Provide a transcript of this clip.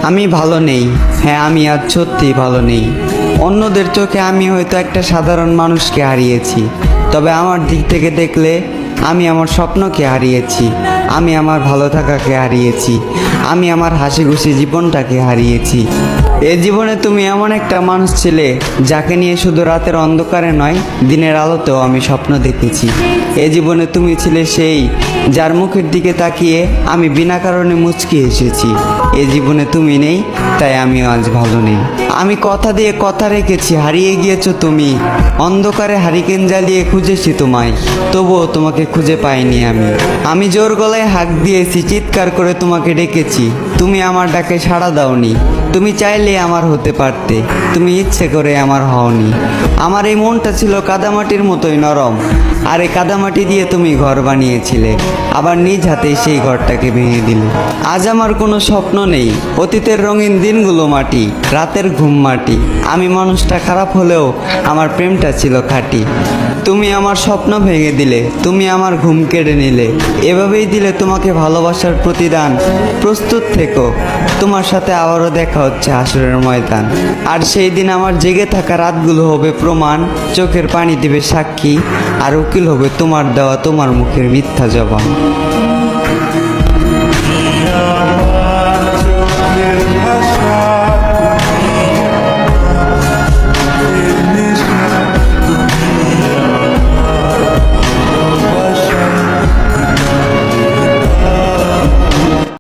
আমি ভালো নেই। হ্যাঁ, আমি আজ সত্যিই ভালো নেই। অন্যদের চোখে আমি হয়তো একটা সাধারণ মানুষকে হারিয়েছি, তবে আমার দিক থেকে দেখলে আমি আমার স্বপ্নকে হারিয়েছি, আমি আমার ভালো থাকাকে হারিয়েছি, আমি আমার হাসি খুশি জীবনটাকে হারিয়েছি। এ জীবনে তুমি এমন একটা মানুষ ছিলে যাকে নিয়ে শুধু রাতের অন্ধকারে নয়, দিনের আলোতেও আমি স্বপ্ন দেখেছি। এ জীবনে তুমি ছিলে সেই যার মুখের দিকে তাকিয়ে আমি বিনা কারণে মুচকি এসেছি। এ জীবনে তুমি নেই, তাই আমিও আজ ভালো নেই। আমি কথা দিয়ে কথা রেখেছি, হারিয়ে গিয়েছো তুমি। অন্ধকারে হারিকেন জ্বালিয়ে খুঁজেছি তোমায়, তবুও তোমাকে খুঁজে পাইনি আমি। আমি জোর গলায় হাঁক দিয়েছি, চিৎকার করে তোমাকে ডেকেছি, তুমি আমার ডাকে সাড়া দাওনি। তুমি চাইলে আমার হতে পারতে, তুমি ইচ্ছে করে আমার হওনি। আমার এই মনটা ছিল কাদামাটির মতোই নরম, আর এই কাদামাটি দিয়ে তুমি ঘর বানিয়েছিলে, আবার নিজ হাতেই সেই ঘরটাকে ভেঙে দিলে। আজ আমার কোনো স্বপ্ন নেই, অতীতের রঙিন দিনগুলো মাটি, রাতের ঘুম মাটি। আমি মানুষটা খারাপ হলেও আমার প্রেমটা ছিল খাঁটি। তুমি আমার স্বপ্ন ভেঙে দিলে, তুমি আমার ঘুম কেড়ে নিলে, এভাবেই দিলে তোমাকে ভালোবাসার প্রতিদান। প্রস্তুত থেকো, তোমার সাথে আবারও দেখা হচ্ছে হাসরের ময়দান। আর সেই দিন আমার জেগে থাকা রাতগুলো হবে প্রমাণ, চোখের পানি দিবে সাক্ষী, আর উকিল হবে তোমার দেওয়া তোমার মুখের মিথ্যা জবান।